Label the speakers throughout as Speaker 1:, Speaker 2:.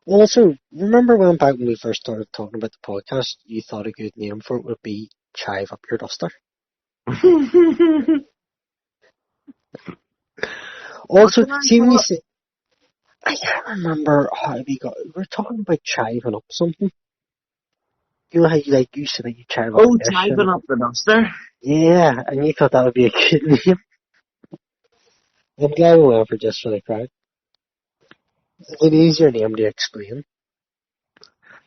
Speaker 1: Also, remember back when we first started talking about the podcast, you thought a good name for it would be Chive Up Your Duster?
Speaker 2: What
Speaker 1: Also,
Speaker 2: did I
Speaker 1: see when you
Speaker 2: call it?
Speaker 1: say, I can't remember how we were talking about chiving up something. You know how you said that you chive up a
Speaker 2: Oh,
Speaker 1: dish and,
Speaker 2: Chiving Up the Duster.
Speaker 1: yeah, and you thought that would be a good name. I'm glad we went for just for the crowd. It's an easier name to explain.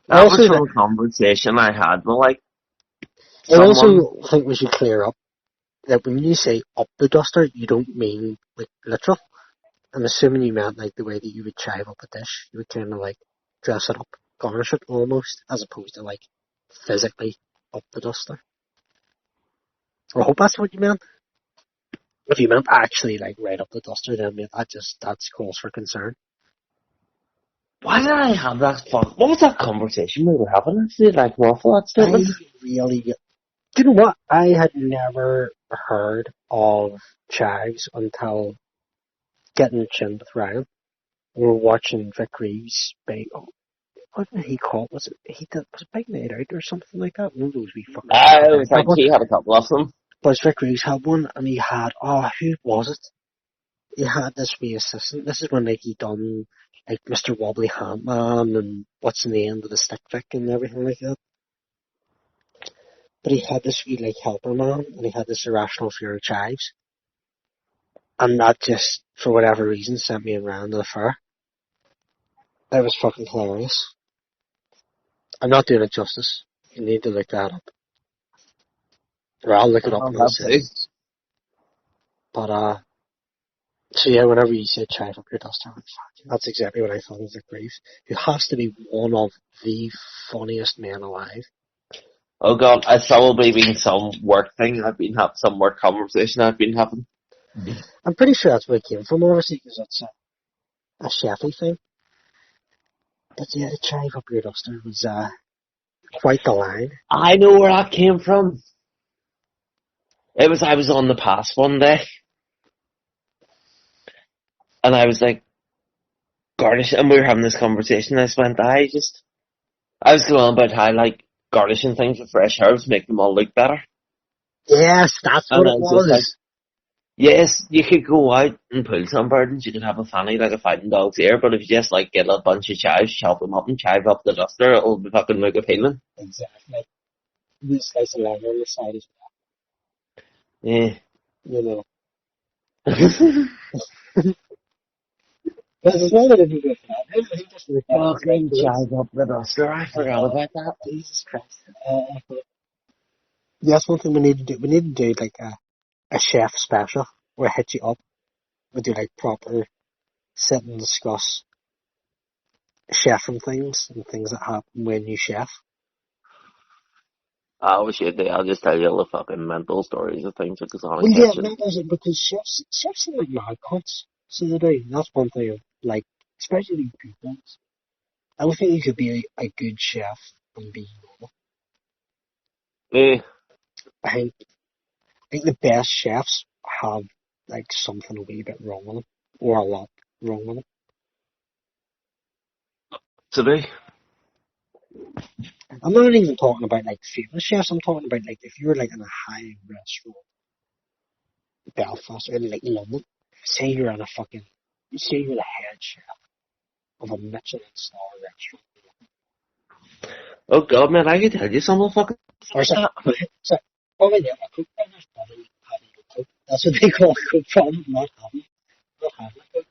Speaker 2: That was
Speaker 1: Also,
Speaker 2: from a conversation I had with, like,
Speaker 1: I
Speaker 2: someone.
Speaker 1: also think we should clear up that when you say up the duster, you don't mean like literal. I'm assuming you meant like the way that you would chive up a dish. You would kind of like dress it up, garnish it almost, as opposed to like physically up the duster. I hope that's what you meant. If you meant actually like right up the duster, then mate, that's cause for concern.
Speaker 2: Why did I have that fun? What was that conversation we were having? Actually, like, waffle that
Speaker 1: I
Speaker 2: statement?
Speaker 1: really, do you know what? I had never heard of chives until getting chinned with Ryan. We were watching Vic Reeves big. Oh, what did he call it? Was it Big Night Out or something like that? One of those wee fuckers back in
Speaker 2: It
Speaker 1: the day
Speaker 2: was
Speaker 1: had
Speaker 2: like
Speaker 1: one.
Speaker 2: he had a couple of them.
Speaker 1: But Vic Reeves had one, and he had who was it? He had this wee assistant. This is when like he done like Mr. Wobbly Handman and what's in the end of the stick Vic and everything like that. But he had this wee like helper man, and he had this irrational fear of chives, and that just for whatever reason sent me around to the fair. That was fucking hilarious. I'm not doing it justice. You need to look that up, or I'll look it up
Speaker 2: I'll
Speaker 1: and I'll
Speaker 2: have
Speaker 1: say
Speaker 2: to.
Speaker 1: it. But so yeah, whenever you say chive up your duster, that's exactly what I thought of Vic Reeves, who has to be one of the funniest men alive.
Speaker 2: Oh god, it's probably been some work thing. I've been having some work conversation I've been having.
Speaker 1: I'm pretty sure that's where it came from, obviously, because it's a chefy thing. But yeah, the chive up your duster was quite the line.
Speaker 2: I know where that came from. I was on the pass one day, and I was like, garnish, and we were having this conversation. I just went, I was going on about how like garnishing things with fresh herbs make them all look better,
Speaker 1: Yes, that's
Speaker 2: and
Speaker 1: what
Speaker 2: I
Speaker 1: it
Speaker 2: was just like,
Speaker 1: was.
Speaker 2: yes, you could go out and pull some burdens. You could have a fanny like a fighting dog's ear, but if you just like get a bunch of chives, chop them up, and chive up the duster, it'll be fucking look appealing.
Speaker 1: Exactly. We slice of lemon on the side as
Speaker 2: Yeah.
Speaker 1: well, you know. Because it's not that it didn't go for that. He just looked at it and was like,
Speaker 2: Fucking
Speaker 1: this.
Speaker 2: chive up the duster. I forgot about that.
Speaker 1: Jesus Christ. That's one thing we need to do. We need to do like a chef special where I hit you up. We do like proper sit and discuss chefing things and things that happen when you chef.
Speaker 2: Oh shit, I'll just tell you all the fucking mental stories of things that goes on in
Speaker 1: Well, yeah,
Speaker 2: kitchen.
Speaker 1: that does it because chefs are like mad cunts. So they do. That's one thing. Like, especially good ones. I don't think you could be a good chef and be normal.
Speaker 2: Yeah.
Speaker 1: I think the best chefs have like something a wee bit wrong with them, or a lot wrong with them.
Speaker 2: Today.
Speaker 1: I'm not even talking about like famous chefs. I'm talking about like if you're like in a high restaurant, Belfast or like London. Say you're in a fucking, say you're the head chef of a Michelin star restaurant,
Speaker 2: Oh god, man, I could tell you some of the fucking
Speaker 1: or
Speaker 2: like that.
Speaker 1: so probably a cook brother's probably having a cook. That's what they call a cook problem, not having a cook.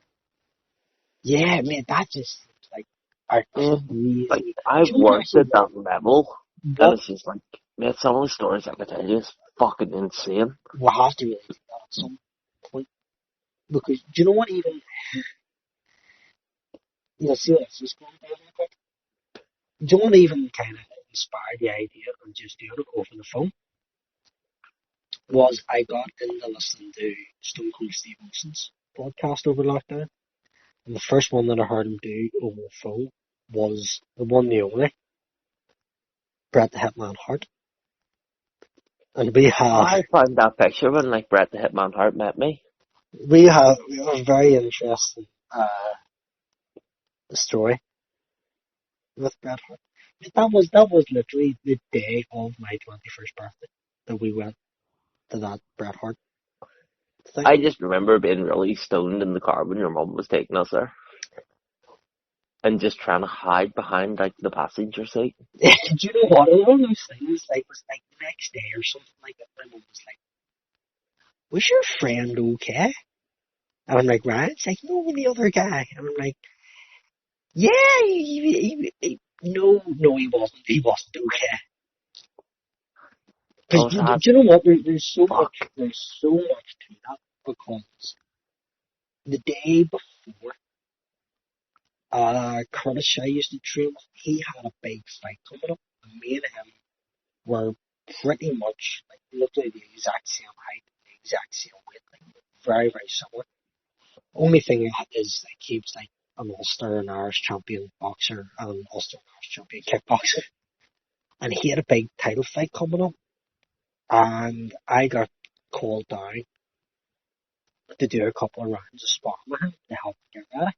Speaker 1: Yeah, man, that just seems like
Speaker 2: Yeah.
Speaker 1: crazy.
Speaker 2: Like,
Speaker 1: Do
Speaker 2: I've
Speaker 1: you know what
Speaker 2: worked
Speaker 1: actually
Speaker 2: at that level, and
Speaker 1: what
Speaker 2: it's just like, man, some of the stories I could tell you is fucking insane.
Speaker 1: we have to really do that at some point because do you know what even see let's just go there real quick. Do you know what even kind of inspired the idea of just doing it over the phone? Was I got into listening to Stone Cold Steve Austin's podcast over lockdown, and the first one that I heard him do over the phone was the one, the only Bret The Hitman Hart, and
Speaker 2: I found that picture when like Bret the Hitman Hart met me.
Speaker 1: we have a very interesting story. with Bret Hart. That was literally the day of my 21st birthday that we went to that Bret Hart thing.
Speaker 2: I just remember being really stoned in the car when your mum was taking us there, and just trying to hide behind like the passenger seat.
Speaker 1: Do you know what? It was one of those things, like, was like the next day or something like that. My mum was like, "Was your friend okay?" And I'm like, "Ryan's like, no, the other guy." And I'm like, "Yeah, no, no, he wasn't. He wasn't okay."
Speaker 2: I
Speaker 1: Because
Speaker 2: was
Speaker 1: do
Speaker 2: like,
Speaker 1: you know what?
Speaker 2: fuck.
Speaker 1: There's so much to that because the day before, Curtis I used to train with, he had a big fight coming up, and me and him were pretty much like literally the exact same height, the exact same weight, like very, very similar. Only thing is like he was like an Ulster and Irish champion boxer and an Ulster and Irish champion kickboxer. And he had a big title fight coming up, and I got called down to do a couple of rounds of sparring with him to help him get ready.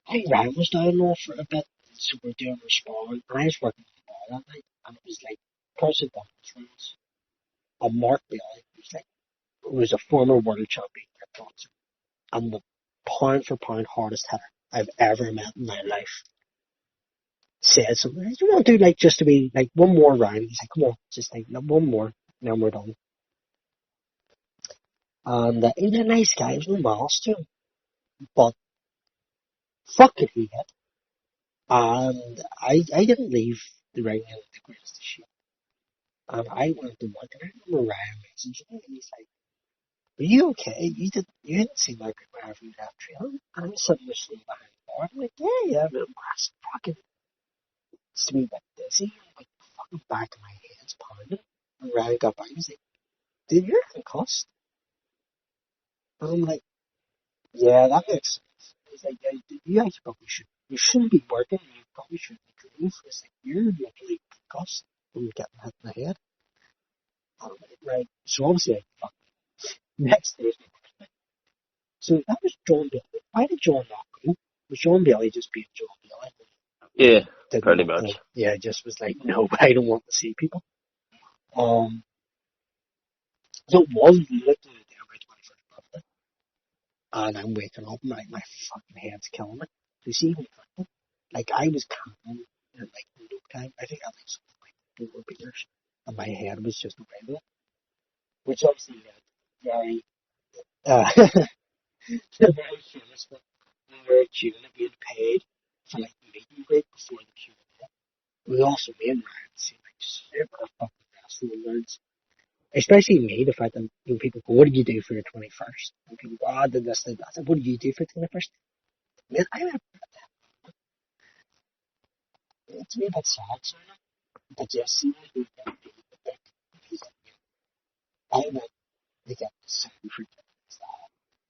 Speaker 1: I think Ryan was down there for a bit, so we're doing our sparring, and I was working the ball that night, and it was like person distance rounds. And Mark Bailey, who was a former world champion kickboxer, and the pound for pound hardest hitter I've ever met in my life, said something. You want to do like just to be like one more round? He's like, come on, just like one more, and then we're done. And he's a nice guy. There's no malice to him, but fuck it, he hit. And I didn't leave the ring in the greatest of shape. And I went to work, and I remember Ryan messaging me, and he's like, "Are you okay? You didn't seem like it whenever you left training." And I'm sitting there sleeping behind the bar. I'm like, yeah, man, I fucking it's me a bit dizzy. I'm like, the fucking back of my head's pounding. And Ryan got back. He's like, "Dude, you're concussed." And I'm like, "Yeah, that makes sense." He's like, "Yeah, you guys probably should. You shouldn't be working. You probably shouldn't be training." He's like, "You're literally concussed from getting hit in the head." And I'm like, right. So obviously, like, fuck. Next day, so that was John Bailey. Why did John not go? Was John Bailey just being John Bailey?
Speaker 2: Yeah,
Speaker 1: Didn't
Speaker 2: pretty
Speaker 1: want to.
Speaker 2: much.
Speaker 1: Yeah, just was like, no, I don't want to see people. Um, so it was literally the day of my 21st birthday, and I'm waking up, and my fucking head's killing me. You see me drinking? Like I was calm in like no time. I think I had like something like 4 beers, and my head was just away with it, which obviously very, very famous that when we were at June being paid for like the meet and greet before the Q&A. We also made Ryan seem like super fucking wrestling nerds. Especially me, the fact that people go, "What did you do for your 21st?" And people go, "Oh, I did this, did that." I said, "What did you do for your 21st?" Man, I went, it's me a bit sad, sort of. But yes, see me who's going to be the big. He's like, I went to get the same for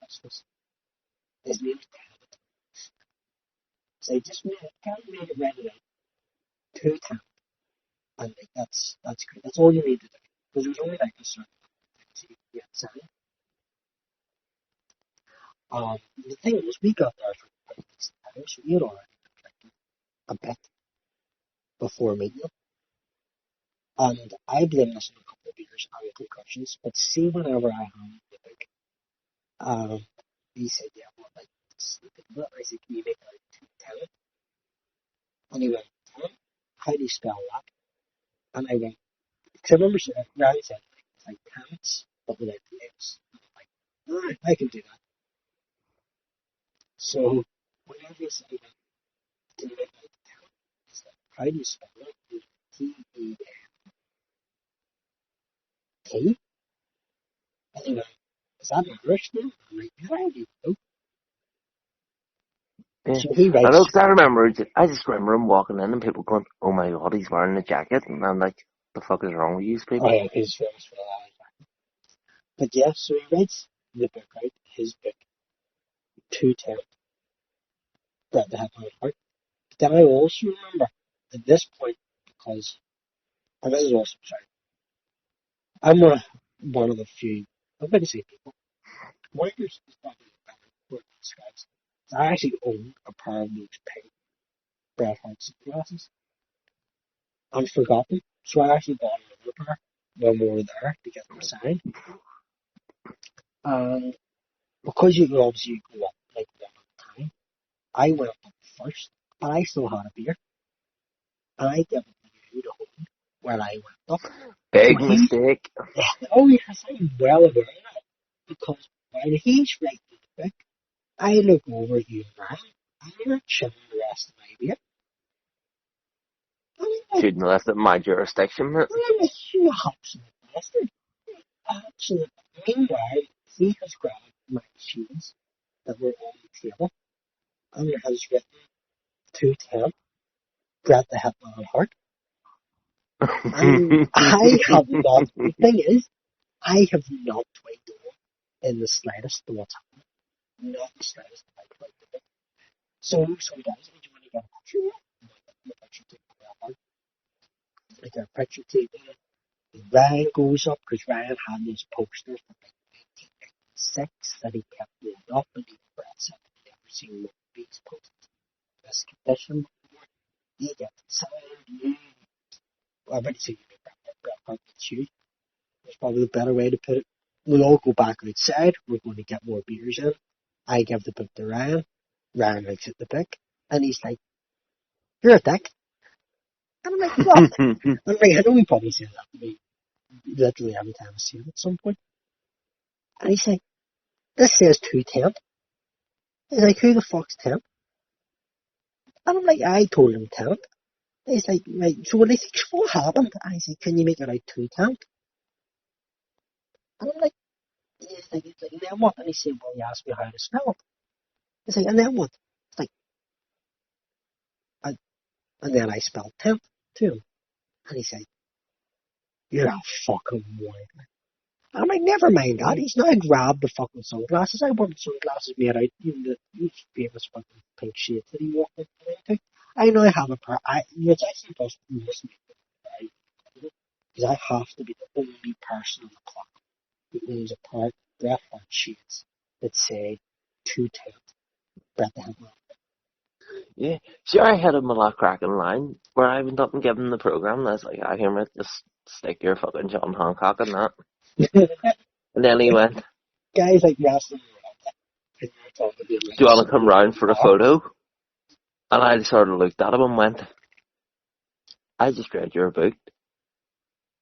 Speaker 1: That's just, his name is Dan. So he just kind of made it ready like 2 times. And like, that's great. That's all you need to do. Because it was only like a certain things you could get signed. The thing was, we got there for quite a decent time, so we had already been drinking a bit before meeting them. And I blame this on a couple of beers and concussions, but see, whenever I had the big, um, he said, "Yeah, well, like, sleep in it." I said, "Can you make it like 210?" And he went, "Huh? How do you spell that?" And I went, because I remember Ryan said, like, it's like pants, but without the X. And I'm like, alright, I can do that. So, whenever he said, "Can you make it like 10?" He said, "How do you spell it?" T-E-N-T? And he went, "Is that an Irish name?" I'm like, "Yeah, I do know."
Speaker 2: Yeah.
Speaker 1: So he
Speaker 2: I know,
Speaker 1: writes,
Speaker 2: 'cause I just remember him walking in and people going, "Oh my god, he's wearing a jacket," and I'm like, "The fuck is wrong with you
Speaker 1: oh
Speaker 2: people?"
Speaker 1: yeah, he's famous for that. But yeah, so he writes the book, right? His book, 210, Bret The Hitman Hart. But then I also remember at this point, because, and this is also, sorry, I'm one of the few, I'm going to say people, Warriors is probably the better word to describe it. I actually own a pair of those pink Bret Hart sunglasses and forgot them. So I actually bought another pair when we were there to get them signed. And because you can obviously go up like one at a time, I went up first, but I still had a beer. And I gave it to you to hold where I went up. So
Speaker 2: Big mistake.
Speaker 1: oh yes, I'm well aware of that. Because while he's right to the pick, I look over at you, Ryan, and you're chilling the rest of my beer. And I'm like,
Speaker 2: Shouldn't have left it in my jurisdiction, mate.
Speaker 1: you absolute bastard. Absolute. Meanwhile, he has grabbed my shoes that were on the table and it has written 210, Bret The Hitman Hart. And I have not, the thing is, I have not tweaked on in the slightest to what's happening. Not the slightest I tweaked it. So he does, do you want to get a picture of it? A picture taken of Bret Hart. I get a picture taken. Ryan goes up because Ryan had these posters from like 1996 that he kept going up and he Brett said he'd never seen one of these posters in this condition before. He gets signed. I bet you Bret Hart gets you. That's probably the better way to put it. We'll all go back outside. We're going to get more beers in. I give the book to Ryan. Ryan looks at the book and he's like, "You're a dick." And I'm like, "What?" I'm like, I know he probably says that to me literally every time I see him at some point. And he's like, "This says 210." He's like, "Who the fuck's 10?" And I'm like, "I told him 10." He's like, "Right, so what, what happened?" And I said, "Can you make it out 210?" And I'm like, he's like, "And then what?" And he said, "Well, he asked me how to spell it." He's like, "And then what?" It's like, and then I spelled 10th to him. And he's like, "You're a fucking moron." I'm like, "Never mind that." He's now grabbed the fucking sunglasses. I want sunglasses made out, the famous fucking pink shades that he walked into. I know I have a pair. It's actually just most me because I have to be the only person on the clock who owns a pair of Bret Hart shades that say 210 Bret the Hitman.
Speaker 2: Yeah. Sure, I had him a lot cracking line where I went up and gave him the program and I was like, I hear mate, just stick your fucking John Hancock in that. And then he went,
Speaker 1: Guys like wrestling around.
Speaker 2: do you want to come round for a photo? And I sort of looked at him and went, I just read your book.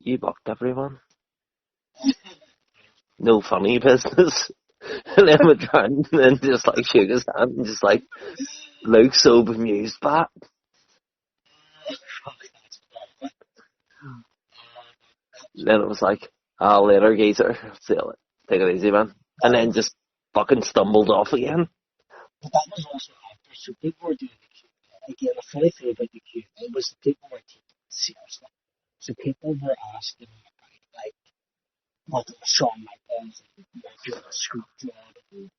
Speaker 2: You bucked everyone. No funny business. And then went round and just like shook his hand and just like looked so bemused by it. Then it was like, later geezer, see you later. Take it easy man. And then just fucking stumbled off again.
Speaker 1: But that was also after, so people were doing the Q&A. Again, the funny thing about the Q&A was the people were taking it seriously. So people were asking me about, like, what was Shawn Michaels and doing a scoop job and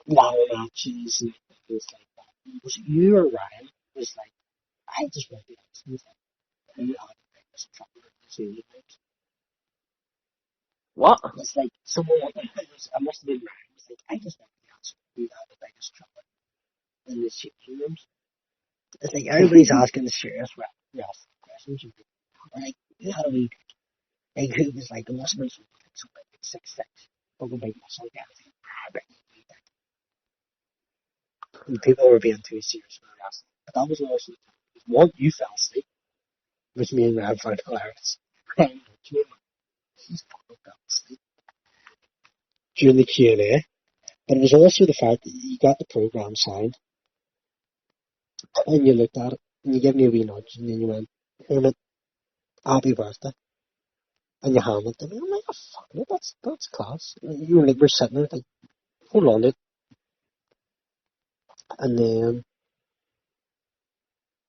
Speaker 1: ladder matches and things like that. Was it you or Ryan was like, I just want to ask you who had the biggest trouble in the season?
Speaker 2: What?
Speaker 1: It's like someone, I must have been Ryan, was like, I just want to ask who had the biggest trouble in the changing rooms. It's like everybody's asking the serious questions. Like, who had a wee like who was like, it must have been something like 6'6", fucking big muscle guy. And people were being too serious for the wrestling. But that was also one, you fell asleep, which me and Rab found hilarious. And he's fucking fell asleep during the Q&A. But it was also the fact that you got the program signed, and you looked at it, and you gave me a wee nudge, and then you went, "Hey mate, happy birthday." And you handed it to me. I'm like, "Oh fuck it, that's class." And you were like, we're sitting there like, hold on it. And then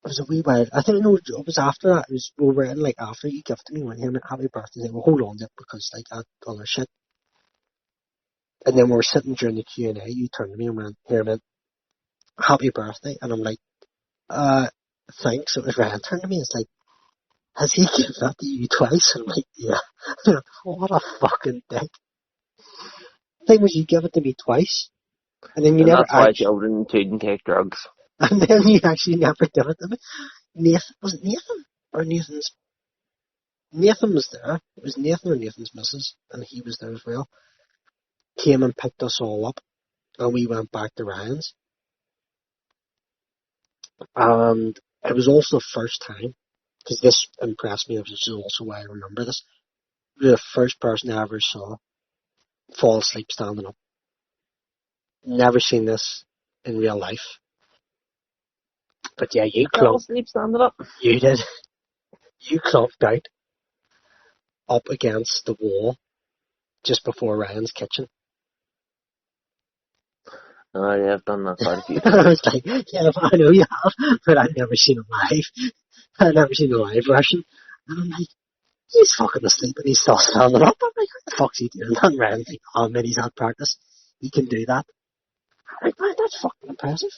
Speaker 1: it was a wee while. I think no, it was after that. It was we were in like after you gifted me, went here, mate, happy birthday. Like, well, hold on to it because like I got other shit. And then we were sitting during the Q&A. You turned to me and went, "Here, mate, happy birthday." And I'm like, thanks. It was Ryan turned to me. It's like, has he given that to you twice? And I'm like, yeah. What a fucking dick. The thing was, you give it to me twice, and then you
Speaker 2: And
Speaker 1: never
Speaker 2: that's why
Speaker 1: actually.
Speaker 2: children shouldn't take drugs.
Speaker 1: And then you actually never give it to me. Nathan, was it Nathan? Or Nathan's? Nathan was there. It was Nathan or Nathan's missus, and he was there as well. Came and picked us all up, and we went back to Ryan's. And it was also the first time, because this impressed me, which is also why I remember this. The first person I ever saw fall asleep standing up. Never seen this in real life. But yeah,
Speaker 2: You fell asleep standing up.
Speaker 1: You did. You clocked out up against the wall just before Ryan's kitchen.
Speaker 2: Oh, yeah, I've done that quite a few
Speaker 1: I
Speaker 2: times.
Speaker 1: was like, yeah, I know you have, but I've never seen it live. I've never seen the live version. And I'm like, he's fucking asleep and he's still standing up. I'm like, what the fuck's he doing? And Ryan's like, oh man, he's had practice. He can do that. I'm like, man, that's fucking impressive.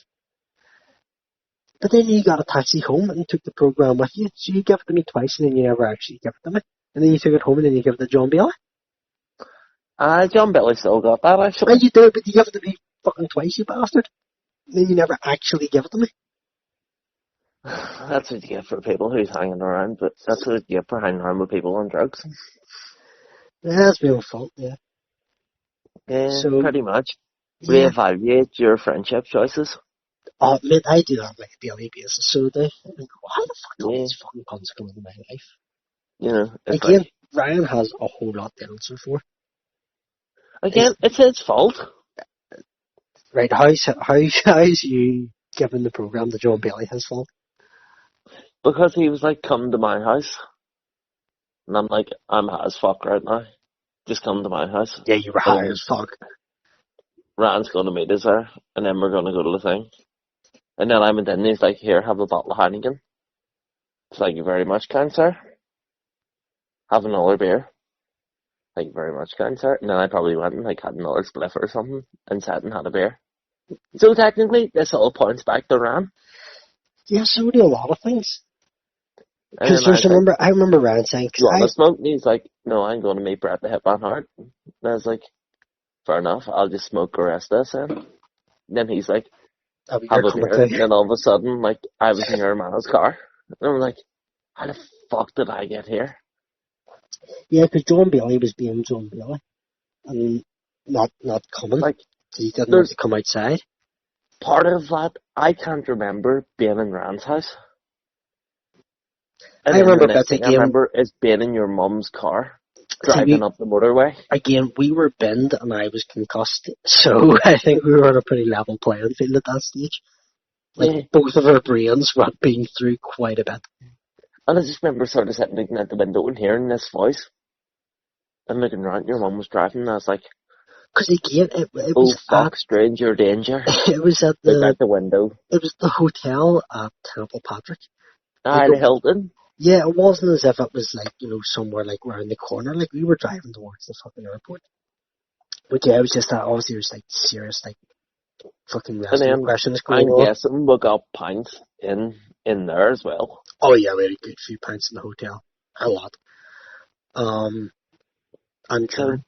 Speaker 1: But then you got a taxi home and took the program with you. So you gave it to me twice and then you never actually gave it to me. And then you took it home and then you gave it to John Bailey.
Speaker 2: John Bailey still got that, actually.
Speaker 1: And you did, but you gave it to me fucking twice, you bastard. And then you never actually give it to me.
Speaker 2: That's what you get for people who's hanging around, but that's what you get for hanging around with people on drugs.
Speaker 1: Yeah, that's my own fault, yeah.
Speaker 2: Yeah,
Speaker 1: So,
Speaker 2: pretty much.
Speaker 1: yeah.
Speaker 2: Reevaluate your friendship choices.
Speaker 1: Oh, mate, I do that on like a daily basis, so they think, why the fuck do all these fucking cunts come into my life?
Speaker 2: You know, it's
Speaker 1: again,
Speaker 2: like,
Speaker 1: Ryan has a whole lot to answer for.
Speaker 2: again, it's his fault.
Speaker 1: Right, how's you giving the program to John Bailey his fault?
Speaker 2: Because he was like, come to my house. And I'm like, I'm high as fuck right now. Just come to my house.
Speaker 1: Yeah, you were high as fuck.
Speaker 2: Ryan's going to meet us there, and then we're going to go to the thing. And then I went in, and he's like, here, have a bottle of Heineken. Thank you very much, kind sir. Have another beer. Thank you very much, kind sir. And then I probably went and like had another spliff or something, and sat and had a beer. So technically, this all points back to Ryan.
Speaker 1: Yeah, so do a lot of things.
Speaker 2: Because
Speaker 1: I remember Ryan saying,
Speaker 2: you want to smoke? And he's like, no, I'm going to meet Bret The Hitman Hart. And I was like, fair enough, I'll just smoke the rest of this then. And then he's like, have a beer. And then all of a sudden, like, I was in your man's car. And I'm like, how the fuck did I get here?
Speaker 1: Yeah, because John Bailey was being John Bailey. And not coming.
Speaker 2: Like,
Speaker 1: he didn't want to come outside.
Speaker 2: Part of that, I can't remember being in Rand's house. And I remember the next thing I remember is being in your mum's car, driving up the motorway.
Speaker 1: Again, we were binned and I was concussed, so I think we were on a pretty level playing field at that stage. Like, both of our brains were being through quite a bit.
Speaker 2: And I just remember sort of sitting looking at the window and hearing this voice. And looking around, your mum was driving, and I was like,
Speaker 1: because again, it was
Speaker 2: fuck, stranger danger.
Speaker 1: It was at
Speaker 2: the window.
Speaker 1: It was the hotel at Temple Patrick.
Speaker 2: The Hilton.
Speaker 1: Yeah, it wasn't as if it was like, you know, somewhere like around the corner. Like, we were driving towards the fucking airport. But yeah, it was just that, obviously, it was like serious, like, fucking wrestling questions going on.
Speaker 2: I'm guessing we got pints in there as well.
Speaker 1: Oh yeah, we had a good few pints in the hotel. A lot. And during.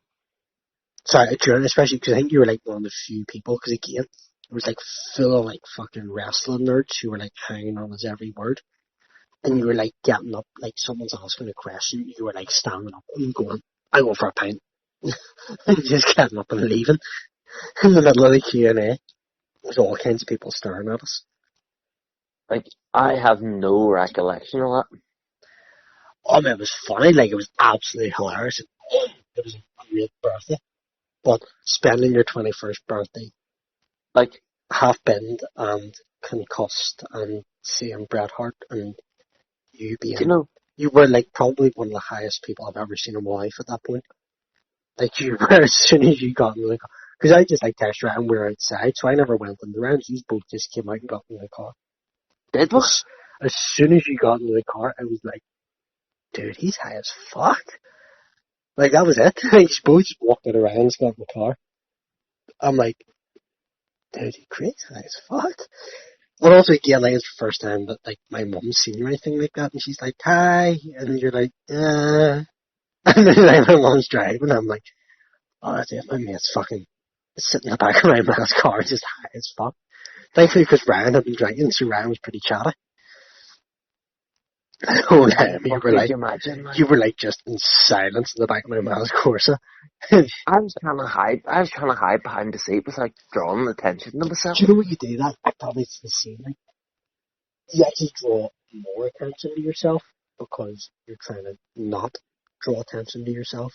Speaker 1: Sorry, during, especially because I think you were like one of the few people, because again, it was like full of like fucking wrestling nerds who were like hanging on his every word. And you were like getting up, like someone's asking a question, you were like standing up and going, I go for a pint. And just getting up and leaving. In the middle of the Q&A. There's all kinds of people staring at us.
Speaker 2: Like, I have no recollection of that.
Speaker 1: Oh man, it was funny, like it was absolutely hilarious. It was a great birthday. But spending your 21st birthday,
Speaker 2: like,
Speaker 1: half binned and concussed and seeing Bret Hart and you being, you were like probably one of the highest people I've ever seen in my life at that point. Like, you were, as soon as you got in the car, because I just like texted around and we were outside, so I never went in the round. You both just came out and got in the car.
Speaker 2: Did we?
Speaker 1: As soon as you got in the car, I was like, dude, he's high as fuck. Like, that was it. Like, both just walked out around and got in the car. I'm like, dude, you're crazy high as fuck. And also, again, like, it's the first time that, like, my mum's seen you or anything like that, and she's like, hi, and you're like, And then, like, my mum's driving, and I'm like, oh, that's it, my mate's fucking sitting in the back of my man's car, just high as fuck. Thankfully, because Ryan had been drinking, so Ryan was pretty chatty. Oh, yeah,
Speaker 2: Fuck, could you imagine? Like,
Speaker 1: you were like just in silence in the back of my mom's Corsa.
Speaker 2: I was trying to hide. I was trying to hide behind the seat, was like drawing attention to
Speaker 1: Do
Speaker 2: myself.
Speaker 1: you know what you do that? I thought it's the same. Like, you actually draw more attention to yourself because you're trying to not draw attention to yourself.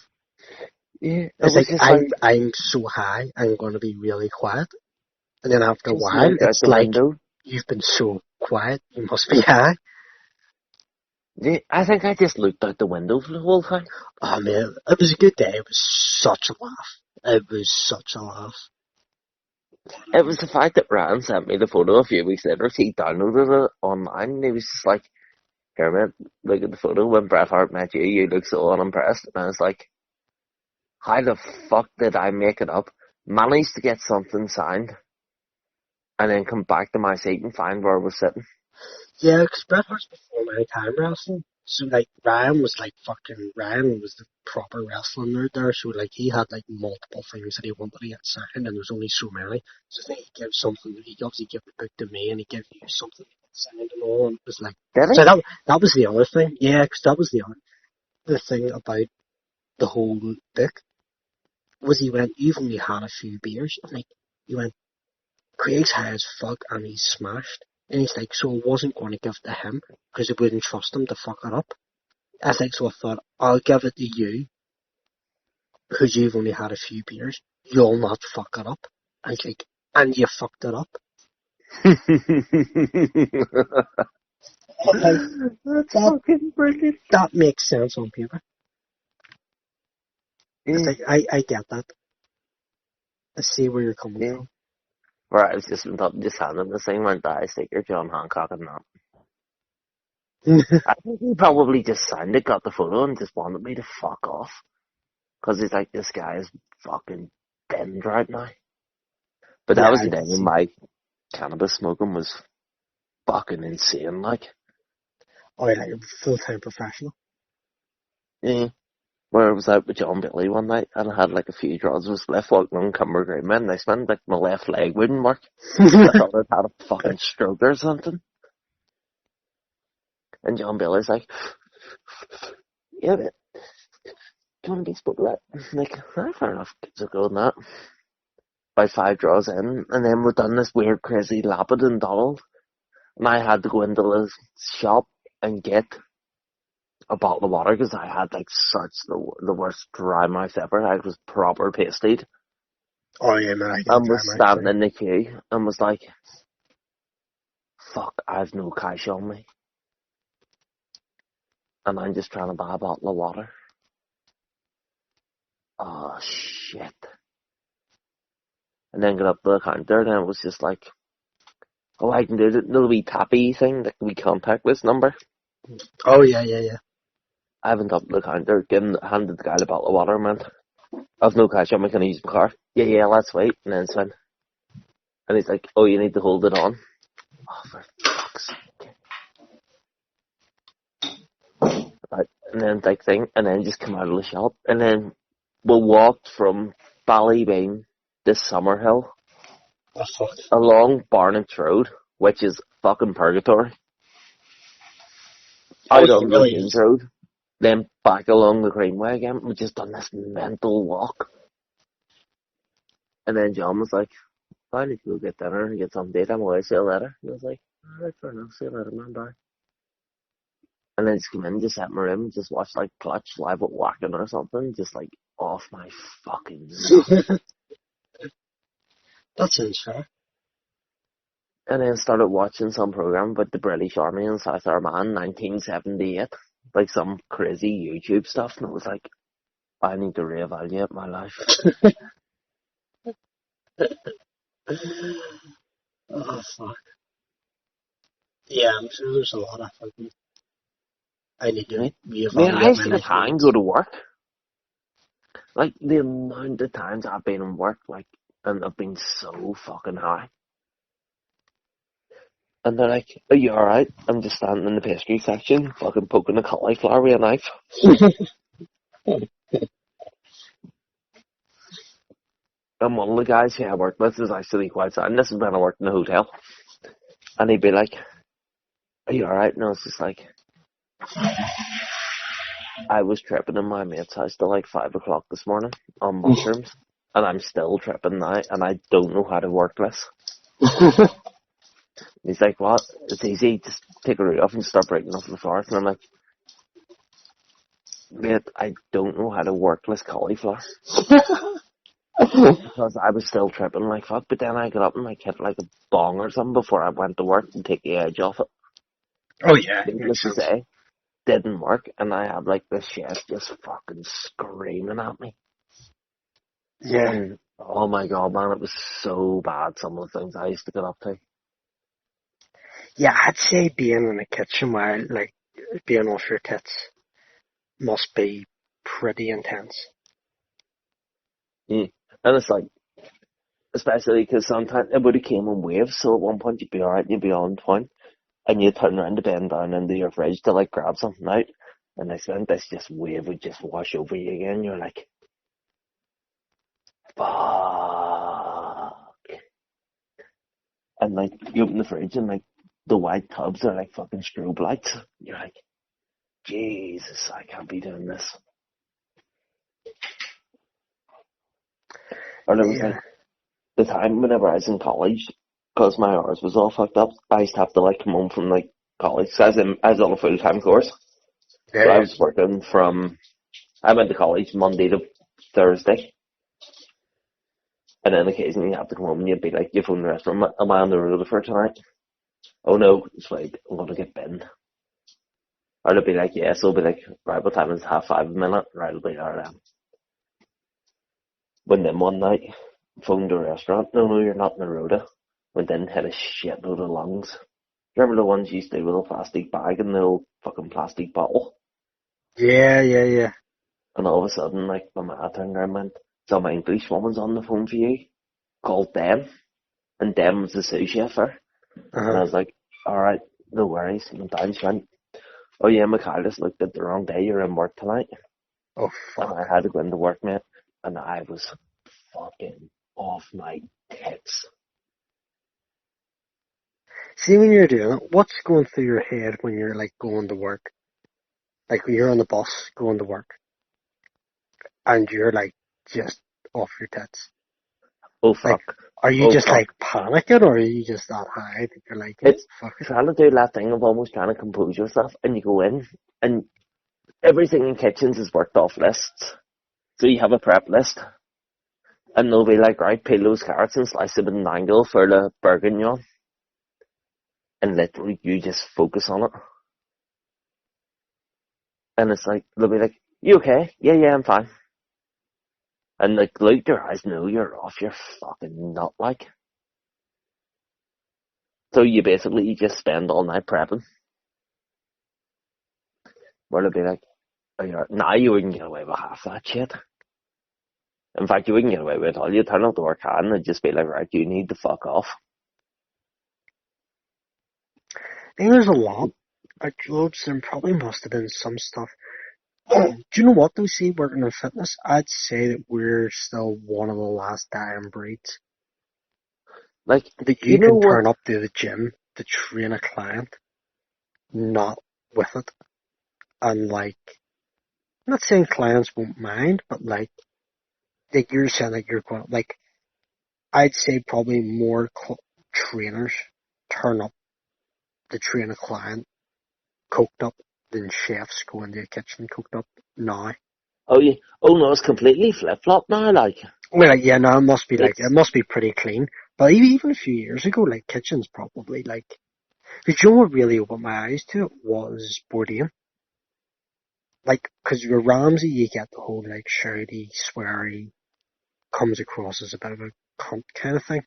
Speaker 2: Yeah, it
Speaker 1: It's
Speaker 2: was
Speaker 1: like
Speaker 2: just like
Speaker 1: I'm so high, I'm going to be really quiet, and then after a
Speaker 2: just
Speaker 1: while,
Speaker 2: looked out
Speaker 1: it's
Speaker 2: the
Speaker 1: like
Speaker 2: window.
Speaker 1: you've been so quiet, you must be high.
Speaker 2: Yeah, I think I just looked out the window for the whole time.
Speaker 1: Oh man, it was a good day. It was such a laugh. It was such a laugh.
Speaker 2: It was the fact that Ryan sent me the photo a few weeks later. He downloaded it online, and he was just like, "Here, man, look at the photo. When Bret Hart met you, you look so unimpressed." And I was like, "How the fuck did I make it up? Managed to get something signed, and then come back to my seat and find where I was sitting."
Speaker 1: Yeah, because Bret Hart's before my time wrestling. So like Ryan was the proper wrestling nerd there. So like he had like multiple things that he wanted to get signed, and there's only so many. So then he gives something. He obviously give the book to me, and he gives you something to get signed and all. And it was like
Speaker 2: Did
Speaker 1: so
Speaker 2: he?
Speaker 1: that was the other thing. Yeah, because that was the thing about the whole book was he went, you've only had a few beers. And like he went, Craig's high as fuck and he's smashed. And he's like, so I wasn't going to give it to him because I wouldn't trust him to fuck it up. I was like, so I thought, I'll give it to you because you've only had a few beers. You'll not fuck it up. And he's like, and you fucked it up. I'm like,
Speaker 2: That's
Speaker 1: that,
Speaker 2: fucking brilliant.
Speaker 1: that makes sense on paper. It's
Speaker 2: Yeah,
Speaker 1: like, I get that. I see where you're coming
Speaker 2: yeah.
Speaker 1: from.
Speaker 2: Where I was just went up and just handed the thing, went, "Die sticker, John Hancock," and that. I think he probably just signed it, got the photo, and just wanted me to fuck off. Because he's like, "This guy is fucking bend right now." But that
Speaker 1: Yeah,
Speaker 2: was
Speaker 1: I
Speaker 2: the day
Speaker 1: can
Speaker 2: when
Speaker 1: see.
Speaker 2: my cannabis smoking was fucking insane, like.
Speaker 1: Oh, yeah, you're a full-time professional.
Speaker 2: Yeah. Where I was out with John Billy one night, and I had like a few draws of spliff walking on Cumber Green, man, and I spent like my left leg wouldn't work. I thought I'd had a fucking stroke or something. And John Billy's like, "Yeah, but do you want to be spoken about?" I'm like, "Ah, fair enough, kids are going that." By 5 draws in, and then we've done this weird, crazy Lapid and Donald, and I had to go into the shop and get a bottle of water because I had like such the worst dry mouth ever. I was proper pasted
Speaker 1: Oh, yeah, man, I get a
Speaker 2: and
Speaker 1: dry
Speaker 2: was
Speaker 1: mouth
Speaker 2: standing
Speaker 1: thing.
Speaker 2: in the queue and was like, "Fuck, I've no cash on me, and I'm just trying to buy a bottle of water." Oh shit! And then got up to the counter and it was just like, "Oh, I can do the wee tappy thing, the wee contactless number."
Speaker 1: Oh, yeah, yeah, yeah.
Speaker 2: I haven't up to the counter, handed the guy the bottle of water, man. I've no cash on me, can I use my car? Yeah, yeah, let's wait. And then it's fine. And he's like, "Oh, you need to hold it on." Oh, for fuck's sake. Right. And then like thing, and then just come out of the shop. And then we walked from Ballybean to Summerhill
Speaker 1: Oh, fuck.
Speaker 2: along Barnett's Road, which is fucking purgatory,
Speaker 1: Oh,
Speaker 2: out
Speaker 1: yeah, it
Speaker 2: on the
Speaker 1: really
Speaker 2: James
Speaker 1: is.
Speaker 2: Road, then back along the Greenway again. We just done this mental walk. And then John was like, "I need to go get dinner and get some date. I'm away, see you later." And I was like, "Alright, fair enough, see you later, man, bye." And then just come in, just sat in my room, just watched like Clutch live at Wacken or something, just like off my fucking nut.
Speaker 1: That sounds fair.
Speaker 2: And then started watching some program about the British Army in South Armagh 1978, like some crazy YouTube stuff, and it was like, I need to reevaluate my life.
Speaker 1: Oh, fuck. Yeah, I'm sure there's a lot of fucking. I need to
Speaker 2: Right? Man, I
Speaker 1: reevaluate my
Speaker 2: still
Speaker 1: life
Speaker 2: can't
Speaker 1: moments.
Speaker 2: go to work. Like the amount of times I've been in work, like, and I've been so fucking high. And they're like, "Are you alright?" I'm just standing in the pastry section, fucking poking a cauliflower with a knife. And one of the guys who I worked with is actually quite sad. And this is when I worked in a hotel. And he'd be like, "Are you alright?" And I was just like, I was tripping in my mate's house till like 5 o'clock this morning on mushrooms. And I'm still tripping now. And I don't know how to work this. He's like, "What? It's easy. Just take a root off and start breaking off the flowers." And I'm like, "Mate, I don't know how to work this cauliflower." Because I was still tripping like fuck, but then I got up and like hit like a bong or something before I went to work and take the edge off it.
Speaker 1: Oh yeah,
Speaker 2: Needless
Speaker 1: makes
Speaker 2: to
Speaker 1: sense.
Speaker 2: say, didn't work, and I had like this chef just fucking screaming at me.
Speaker 1: Yeah.
Speaker 2: And oh my god, man, it was so bad. Some of the things I used to get up to.
Speaker 1: Yeah, I'd say being in a kitchen where, like, being off your tits must be pretty intense.
Speaker 2: Mm. And it's like, especially because sometimes it would have came in waves. So at one point you'd be alright, you'd be on point, and you'd turn around to bend down into your fridge to like grab something out, and then this just wave would just wash over you again. You're like, fuck. And like you open the fridge and like the white tubs are like fucking strobe lights. You're like, Jesus, I can't be doing this. Or there was
Speaker 1: Yeah.
Speaker 2: like the time whenever I was in college, because my hours was all fucked up, I used to have to like come home from like college. So I was on a full time course. So I
Speaker 1: Yeah.
Speaker 2: was working I went to college Monday to Thursday. And then occasionally you have to come home and you'd be like, you phone the restaurant, am I on the road for tonight? Oh no, it's like, I'm gonna get binned. Or they'll be like, yeah, so it'll be like, right, what time is it? 5:30 a minute? Right, it'll be alright. Went in one night, phoned the restaurant, no, you're not in the rota. Went in, had a shitload of lungs. Remember the ones you used to do with a plastic bag and the old fucking plastic bottle?
Speaker 1: Yeah, yeah, yeah.
Speaker 2: And all of a sudden, like, my ma turned around and went, so my English woman's on the phone for you, called Dem, and Dem was the sous chef there. And I
Speaker 1: Uh-huh.
Speaker 2: was like, alright, no worries. And down she went, oh yeah, Mikhail just looked at the wrong day, you're in work tonight.
Speaker 1: Oh,
Speaker 2: And I
Speaker 1: fuck.
Speaker 2: had to go into work, mate, and I was fucking off my tits.
Speaker 1: See, when you're doing it, what's going through your head when you're, like, going to work? Like, when you're on the bus going to work, and you're, like, just off your tits.
Speaker 2: Oh
Speaker 1: Like,
Speaker 2: fuck.
Speaker 1: are you
Speaker 2: Oh
Speaker 1: just,
Speaker 2: fuck.
Speaker 1: like, panicking, or are you just that high that you're like, yeah,
Speaker 2: It's
Speaker 1: fuck it?
Speaker 2: trying to do that thing of almost trying to compose yourself, and you go in, and everything in kitchens is worked off lists. So you have a prep list, and they'll be like, right, peel those carrots and slice them at an angle for the bourguignon, and literally you just focus on it. And it's like, they'll be like, you okay? Yeah, I'm fine. And like, look at your eyes, no, you're off your fucking nut, like. So you just spend all night prepping. Where they'll be like, oh, nah, you wouldn't get away with half that shit. In fact, you wouldn't get away with it all. You'd turn up to work hard and they'd just be like, right, you need to fuck off.
Speaker 1: I think there's a lot at jobs, and probably must have been some stuff. Do you know what, though, see, working in fitness, I'd say that we're still one of the last dying breeds.
Speaker 2: Like,
Speaker 1: That
Speaker 2: you
Speaker 1: you
Speaker 2: know
Speaker 1: can
Speaker 2: what?
Speaker 1: turn up to the gym to train a client, not with it. And, like, I'm not saying clients won't mind, but, like you're saying, like, you're going, like, I'd say probably more trainers turn up to train a client coked up than chefs go into a kitchen coked up now.
Speaker 2: Oh, yeah. Oh, no, it's completely flip-flop now, like.
Speaker 1: Well, like, yeah, no, it
Speaker 2: It's,
Speaker 1: must be pretty clean. But even a few years ago, like, kitchens probably, like, because you know what really opened my eyes to it was Bourdain. Like, because with Ramsay, you get the whole, like, shouty, sweary, comes across as a bit of a cunt kind of thing.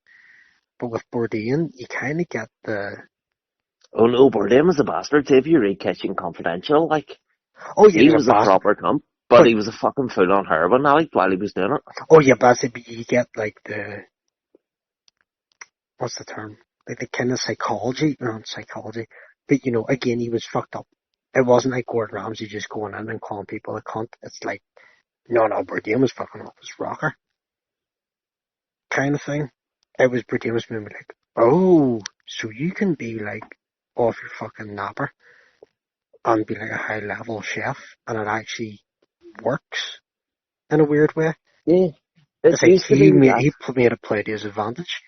Speaker 1: But with Bourdain, you kind of get the,
Speaker 2: oh no, Bourdain was a bastard. If you read Kitchen Confidential, like,
Speaker 1: oh yeah,
Speaker 2: he
Speaker 1: you're a
Speaker 2: was a
Speaker 1: bastard.
Speaker 2: proper cunt, but
Speaker 1: But,
Speaker 2: he was a fucking fool on heroin addict while he was doing it.
Speaker 1: oh yeah, but you get, like, what's the term? Like the kind of psychology, not psychology, but again, he was fucked up. It wasn't like Gordon Ramsay just going in and calling people a cunt. It's like, no, Bourdain was fucking off his rocker. kind of thing. It was pretty much me like, oh, so you can be like off your fucking napper and be like a high level chef, and it actually works in a weird way.
Speaker 2: Yeah. It
Speaker 1: It's like
Speaker 2: used to be that.
Speaker 1: he made it play to his advantage,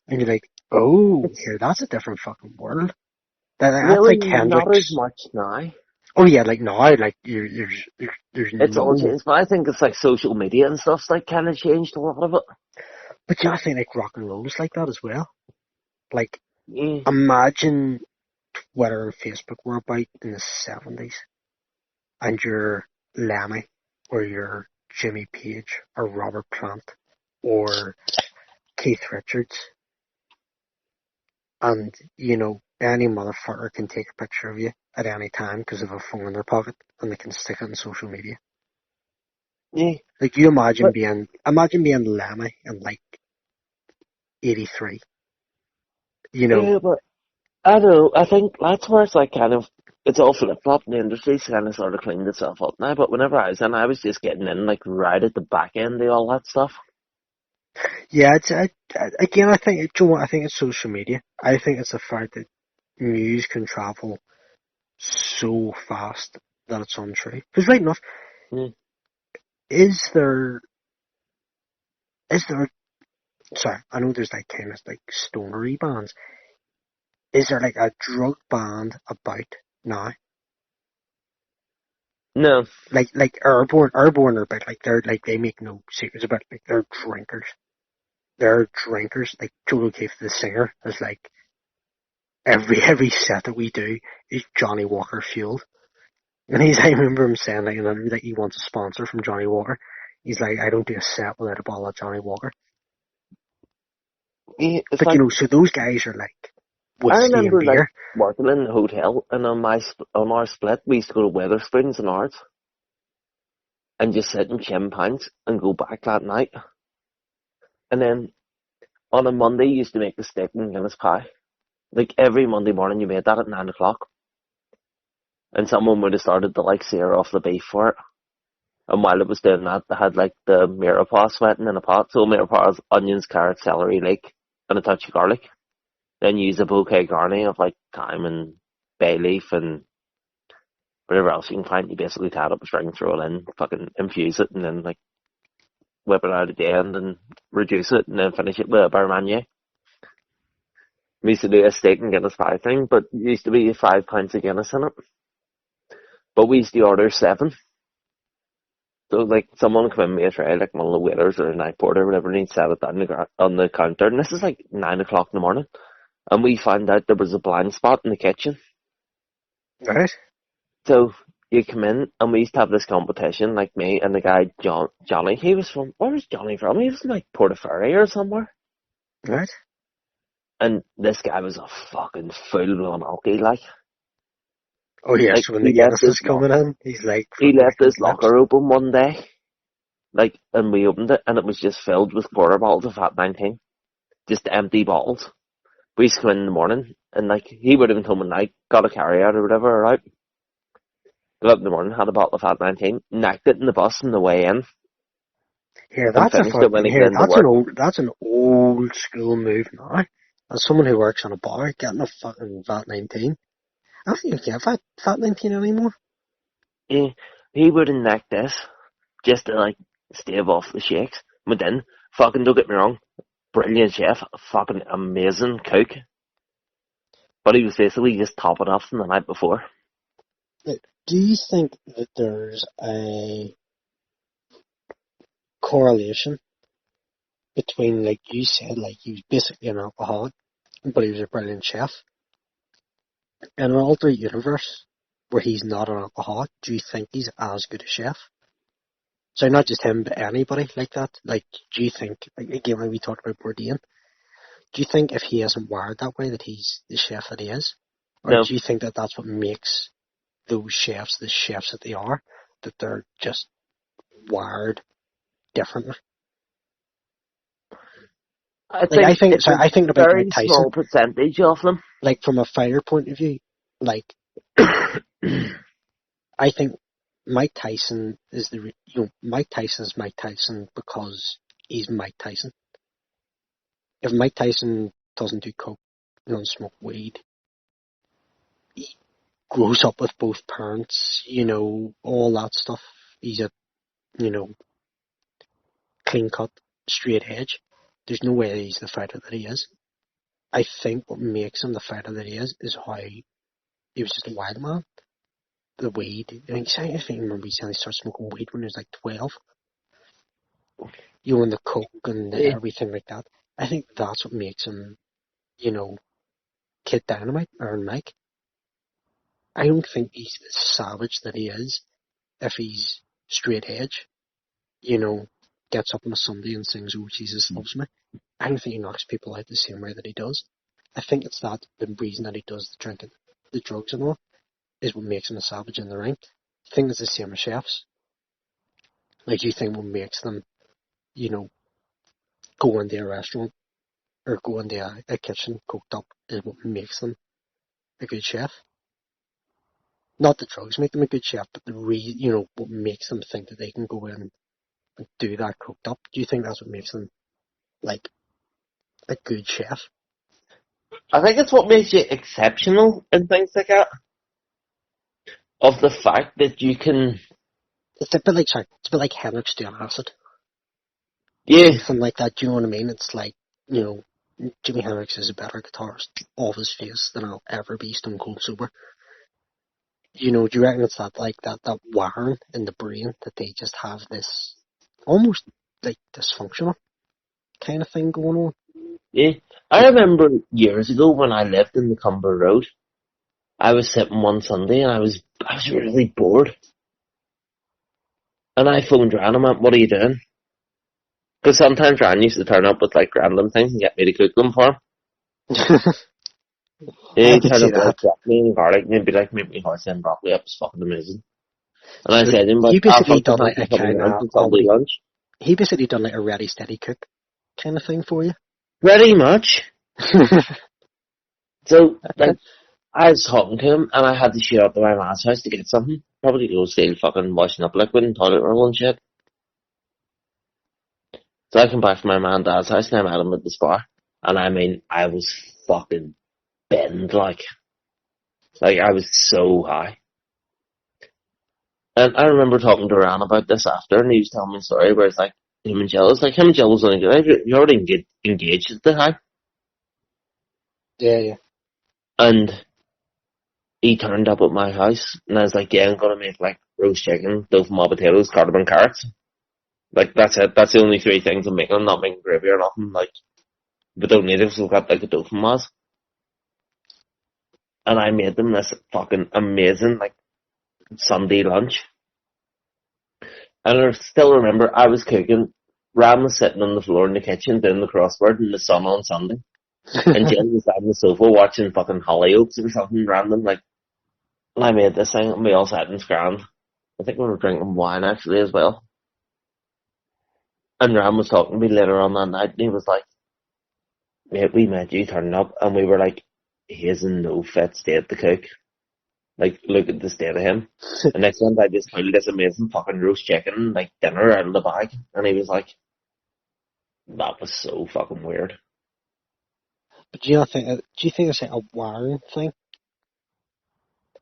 Speaker 1: and you're like, oh,
Speaker 2: It's
Speaker 1: here, that's a different fucking world. That's
Speaker 2: really
Speaker 1: like
Speaker 2: not as
Speaker 1: Hendrix.
Speaker 2: much now.
Speaker 1: Oh yeah, like now, like there's
Speaker 2: It's all
Speaker 1: no.
Speaker 2: changed, but I think it's like social media and stuff's like kind of changed a lot of it.
Speaker 1: But yeah, I think like rock and roll is like that as well. Like
Speaker 2: Yeah.
Speaker 1: imagine Twitter and Facebook were about in the 70s, and you're Lemmy, or you're Jimmy Page, or Robert Plant, or Keith Richards, and you know any motherfucker can take a picture of you at any time because of a phone in their pocket, and they can stick it on social media.
Speaker 2: Yeah.
Speaker 1: Like you
Speaker 2: But
Speaker 1: imagine being Lemmy in like '83. You know,
Speaker 2: yeah, but I don't know. I think that's where it's like kind of it's all flip flop. The industry's kind of sort of cleaned itself up now. But whenever I was in, I was just getting in like right at the back end of all that stuff.
Speaker 1: yeah. Again, I think you know what, I think it's social media. I think it's the fact that news can travel so fast that it's untrue. Because right enough,
Speaker 2: Mm.
Speaker 1: is there is there sorry, I know there's like kind of like stonery bands. Is there like a drug band about now?
Speaker 2: No,
Speaker 1: Like Airborne are about like they're like they make no secrets about it, like they're drinkers. They're drinkers. Like Joe Keefe, the singer, is like every set that we do is Johnny Walker fueled. And I remember him saying like, that he wants a sponsor from Johnny Walker. He's like, I don't do a set without a bottle of Johnny Walker.
Speaker 2: yeah, it's
Speaker 1: But you
Speaker 2: like
Speaker 1: know, so those guys are like
Speaker 2: I
Speaker 1: whiskey and
Speaker 2: remember like
Speaker 1: beer.
Speaker 2: working in the hotel, and on our split we used to go to Weatherspoons and ours, and just sit in Chim Pines and go back that night. And then on a Monday, you used to make the steak and Guinness pie. Like every Monday morning, you made that at 9 o'clock, and someone would have started to like sear off the beef for it. And while it was doing that, they had like the mirepoix sweating in a pot. So mirepoix, onions, carrots, celery, leek, and a touch of garlic. Then you use a bouquet garni of like thyme and bay leaf and whatever else you can find. You basically tie it up a string, throw it in, fucking infuse it, and then like whip it out at the end and reduce it, and then finish it with a beurre manier. We used to do a steak and Guinness pie thing, but it used to be 5 pints of Guinness in it. But we used to order 7. So like someone would come in with a tray, like one of the waiters or a night porter or whatever, and he'd set it down on the counter. And this is like 9 o'clock in the morning. And we found out there was a blind spot in the kitchen.
Speaker 1: Right?
Speaker 2: So you come in, and we used to have this competition, like me and the guy Johnny. He was from, where was Johnny from? He was from like Portaferry or somewhere.
Speaker 1: Right?
Speaker 2: And this guy was a fucking full-blown alkie, like.
Speaker 1: Oh
Speaker 2: Like
Speaker 1: yes, when the Guinness is coming in, he's like
Speaker 2: he
Speaker 1: fucking
Speaker 2: left
Speaker 1: licking
Speaker 2: his
Speaker 1: his lips.
Speaker 2: locker open one day, like, and we opened it, and it was just filled with quarter bottles of Fat 19, just empty bottles. We used to come in the morning, and like he would have been home at night, got a carry out or whatever, right? Got up in the morning, had a bottle of Fat 19, knacked it in the bus on the way in,
Speaker 1: Here,
Speaker 2: and
Speaker 1: that's a
Speaker 2: finished it when
Speaker 1: fucking
Speaker 2: he came
Speaker 1: here.
Speaker 2: into work.
Speaker 1: That's an old school move now. As someone who works on a bar, getting a fucking VAT 19. I don't think you get VAT 19 anymore.
Speaker 2: He would have knacked this just to like stave off the shakes. But then, fucking don't get me wrong, brilliant chef, fucking amazing cook. But he was basically just topping off from the night before.
Speaker 1: Like, do you think that there's a correlation between, like you said, like he was basically an alcoholic, but he was a brilliant chef? In an alternate universe where he's not an alcoholic, do you think he's as good a chef? So not just him, but anybody like that. Like, do you think, like again, when we talked about Bourdain, do you think if he isn't wired that way, that he's the chef that he is, or
Speaker 2: No,
Speaker 1: do you think that that's what makes those chefs the chefs that they are, that they're just wired differently?
Speaker 2: I
Speaker 1: Like
Speaker 2: think it's a
Speaker 1: I think about Mike
Speaker 2: very
Speaker 1: Tyson.
Speaker 2: small percentage of them.
Speaker 1: Like from a fighter point of view, like I think Mike Tyson is Mike Tyson is Mike Tyson because he's Mike Tyson. if Mike Tyson doesn't do coke, doesn't smoke weed, he grows up with both parents, all that stuff. He's a, you know, clean cut, straight edge. There's no way he's the fighter that he is. I think what makes him the fighter that he is how he was just a wild man. The weed. I think I remember he started smoking weed when he was like 12. And the coke and
Speaker 2: Yeah.
Speaker 1: everything like that. I think that's what makes him, Kid Dynamite or Mike. I don't think he's the savage that he is if he's straight edge, gets up on a Sunday and sings "Oh Jesus Loves Me." I don't think he knocks people out the same way that he does. I think it's that the reason that he does the drinking, the drugs and all, is what makes him a savage in the ring. I think it's the same with chefs. Like, you think what makes them, go into a restaurant or go into a kitchen cooked up is what makes them a good chef. Not the drugs make them a good chef, but what makes them think that they can go in and do that cooked up. Do you think that's what makes them, like, a good chef?
Speaker 2: I think it's what makes you exceptional in things like that. Of the fact that you can,
Speaker 1: It's a bit like Hendrix doing acid.
Speaker 2: yeah,
Speaker 1: Something like that, do you know what I mean? It's like, Jimi Hendrix is a better guitarist off his face than I'll ever be stone cold sober. Do you reckon it's that wiring in the brain that they just have this almost like dysfunctional kind of thing going on?
Speaker 2: yeah. I remember years ago when I lived in the Cumber Road, I was sitting one Sunday and I was really bored. And I phoned Ran and went, "What are you doing?" Because sometimes Ran used to turn up with like random things and get me to cook them for him.
Speaker 1: I
Speaker 2: He'd
Speaker 1: could
Speaker 2: turn
Speaker 1: see
Speaker 2: up with
Speaker 1: that.
Speaker 2: like broccoli and garlic and he'd be like, "Make me horse and broccoli up, it's fucking amazing." And I
Speaker 1: So
Speaker 2: said to him, "But
Speaker 1: you
Speaker 2: I'll
Speaker 1: basically
Speaker 2: fucking
Speaker 1: done
Speaker 2: have
Speaker 1: like
Speaker 2: you
Speaker 1: a
Speaker 2: coming
Speaker 1: kind
Speaker 2: around
Speaker 1: of
Speaker 2: for Sunday lunch."
Speaker 1: he basically done like a ready steady cook kind of thing for you.
Speaker 2: Pretty much. So, like, I was talking to him and I had to shoot up to my man's house to get something. Probably go steal fucking washing up liquid and toilet roll and shit. So I come back from my man and dad's house and I met him at the spa. And I mean, I was fucking bent, like I was so high. And I remember talking to Ran about this after, and he was telling me a story where it's like him and Jill. It's like him and Jill was only good. You already engaged at the time,
Speaker 1: Yeah, yeah.
Speaker 2: and he turned up at my house, and I was like, "Yeah, I'm gonna make like roast chicken, tofu, potatoes, cardamom, carrots. Like that's it. That's the only three things I'm making. I'm not making gravy or nothing. Like, we don't need it. So we've got like a tofu mas." And I made them this fucking amazing like Sunday lunch. And I still remember I was cooking. Ram was sitting on the floor in the kitchen doing the crossword in the sun on Sunday. And Jen was on the sofa watching fucking Hollyoaks or something random. Like, and I made this thing and we all sat in scram. I think we were drinking wine actually as well. And Ram was talking to me later on that night and he was like, "Mate, we met you turning up," and we were like, "He is in no fit state to cook. Like, look at the state of him." And next time I just pulled this amazing fucking roast chicken, like dinner out of the bag. And he was like, "That was so fucking weird."
Speaker 1: But do you think it's like a wiring thing?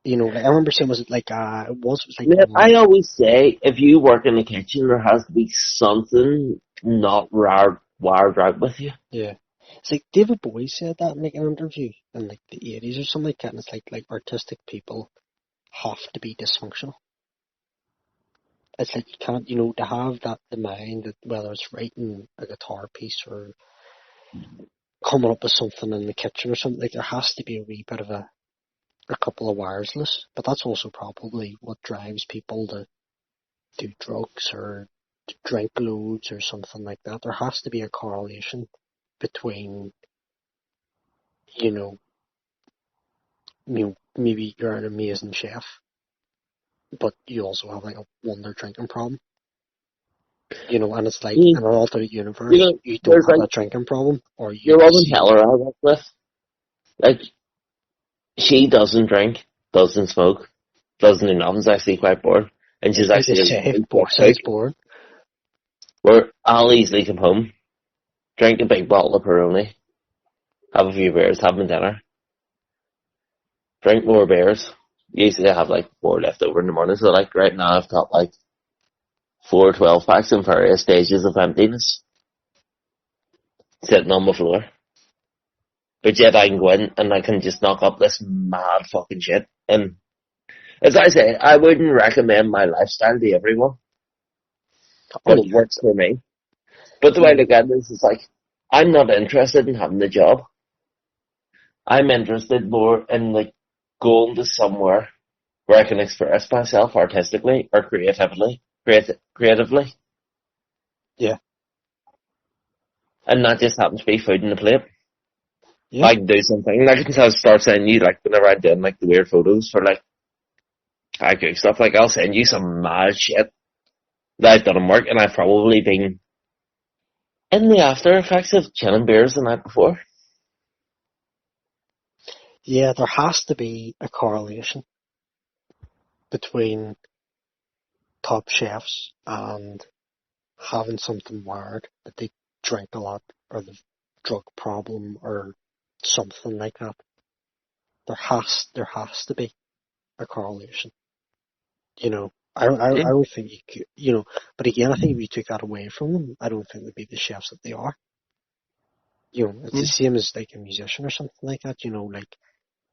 Speaker 1: Like I remember saying, was it like it was like
Speaker 2: Yeah, I always say if you work in the kitchen, there has to be something not wired right with you.
Speaker 1: yeah. It's like David Bowie said that in like an interview in like the 80s or something like that, and it's like artistic people have to be dysfunctional. It's like you can't, to have that the mind that whether it's writing a guitar piece or coming up with something in the kitchen or something, like there has to be a wee bit of a couple of wires loose. But that's also probably what drives people to do drugs or to drink loads or something like that. There has to be a correlation between, you know, maybe you're an amazing chef, but you also have like a wonder drinking problem. And it's like
Speaker 2: You,
Speaker 1: in an alternate universe,
Speaker 2: you know,
Speaker 1: you don't
Speaker 2: there's
Speaker 1: have
Speaker 2: like
Speaker 1: that drinking problem, or
Speaker 2: your
Speaker 1: you
Speaker 2: woman
Speaker 1: see.
Speaker 2: Heller I work with, like she doesn't drink, doesn't smoke, doesn't do nothing's actually quite bored, and
Speaker 1: I was
Speaker 2: she's
Speaker 1: about to
Speaker 2: actually a
Speaker 1: say,
Speaker 2: really
Speaker 1: boy,
Speaker 2: quick cook.
Speaker 1: sounds boring.
Speaker 2: Where I'll easily come home, drink a big bottle of Peroni, have a few beers, have them dinner, drink more beers. Usually I have like 4 left over in the morning, so like right now I've got like 4 12-packs in various stages of emptiness sitting on the floor. But yet I can go in and I can just knock up this mad fucking shit. And as I say, I wouldn't recommend my lifestyle to everyone,
Speaker 1: Oh
Speaker 2: but it
Speaker 1: yeah.
Speaker 2: works for me. But the way I look at this is like, I'm not interested in having the job. I'm interested more in like going to somewhere where I can express myself artistically or creatively,
Speaker 1: Yeah.
Speaker 2: and not just happen to be food in the plate.
Speaker 1: Yeah.
Speaker 2: I can do something. Like I'll start sending you like whenever I'm doing like the weird photos for like I cook stuff. Like I'll send you some mad shit that I've done in work, and I've probably been in the after effects of chilling beers the night before.
Speaker 1: Yeah, there has to be a correlation between top chefs and having something wired that they drink a lot or the drug problem or something like that. There has to be a correlation. You know,
Speaker 2: Yeah.
Speaker 1: I would think you could, but again, I think if you took that away from them, I don't think they'd be the chefs that they are. It's
Speaker 2: Yeah.
Speaker 1: the same as like a musician or something like that. Like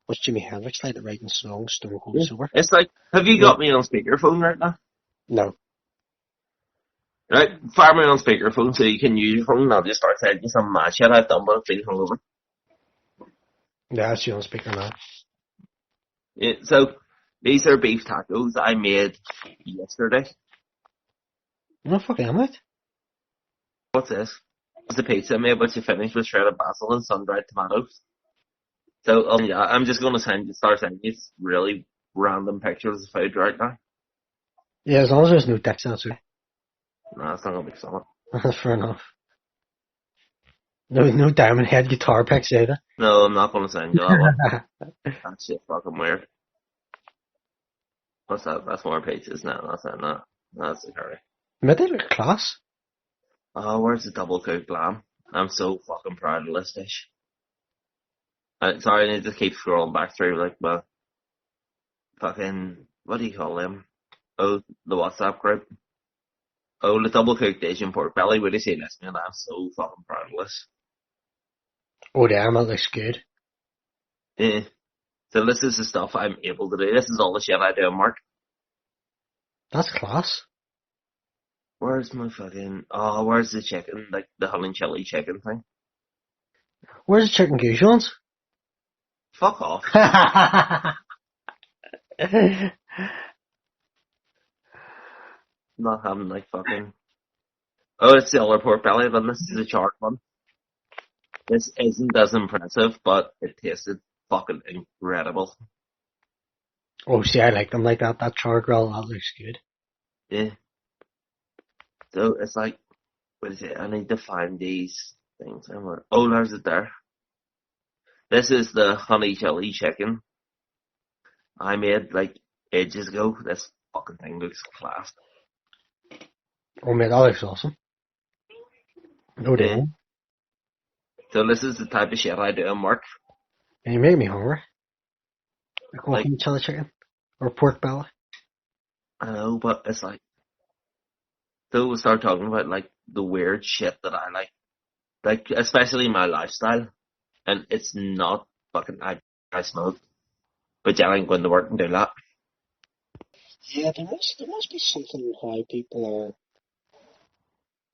Speaker 1: what's Jimi Hendrix like, writing songs, Stone Cold
Speaker 2: Yeah.
Speaker 1: Sober?
Speaker 2: It's like, have you
Speaker 1: You know,
Speaker 2: got me on speakerphone right now?
Speaker 1: no,
Speaker 2: Right, fire me on speakerphone so you can use your phone, and I'll just start sending you some mad shit I've done when I've been hungover.
Speaker 1: yeah, that's you on speaker now.
Speaker 2: Yeah, so, these are beef tacos I made yesterday.
Speaker 1: No fucking am I?
Speaker 2: What's this? It's a pizza I made, but you finished with shredded basil and sun-dried tomatoes. So, yeah, I'm just gonna start sending you really random pictures of food right now.
Speaker 1: Yeah, as long as there's no dicks, that's okay.
Speaker 2: No, it's not gonna be summer.
Speaker 1: That's fair enough. No diamond head guitar picks either.
Speaker 2: No, I'm not gonna send you that one. That shit fucking weird. What's that? That's more pages. No, that's not. No, that's the curry.
Speaker 1: Made they look class.
Speaker 2: Oh, where's the double cooked lamb? I'm so fucking proud of this dish. Sorry, I need to keep scrolling back through like my fucking what do you call them? Oh, the WhatsApp group. Oh, the double cooked Asian pork belly. What do you say this, man? I'm so fucking proud of this.
Speaker 1: Oh damn, that looks good.
Speaker 2: Yeah. So this is the stuff I'm able to do. This is all the shit I do, Mark.
Speaker 1: That's class.
Speaker 2: Where's my fucking? Oh, where's the chicken? Like the honey chili chicken thing.
Speaker 1: Where's the chicken goujons?
Speaker 2: Fuck off. Not having like fucking. Oh, it's the other pork belly, then this is the charred one. This isn't as impressive, but it tasted fucking incredible.
Speaker 1: Oh, see, I like them like that. That char grill, that looks good.
Speaker 2: Yeah. So it's like, what is it? I need to find these things. Oh, there's it there. This is the honey chili chicken I made like ages ago. This fucking thing looks class.
Speaker 1: Oh man, that looks awesome. No
Speaker 2: Yeah.
Speaker 1: damn.
Speaker 2: So this is the type of shit I do in work.
Speaker 1: And you make me hungry. Like
Speaker 2: Like,
Speaker 1: walking chili chicken or pork belly.
Speaker 2: I know, but it's like, so we start talking about like the weird shit that I like especially my lifestyle. And it's not fucking, I smoke, but then I'm going to work and do that.
Speaker 1: Yeah, there must be something in how people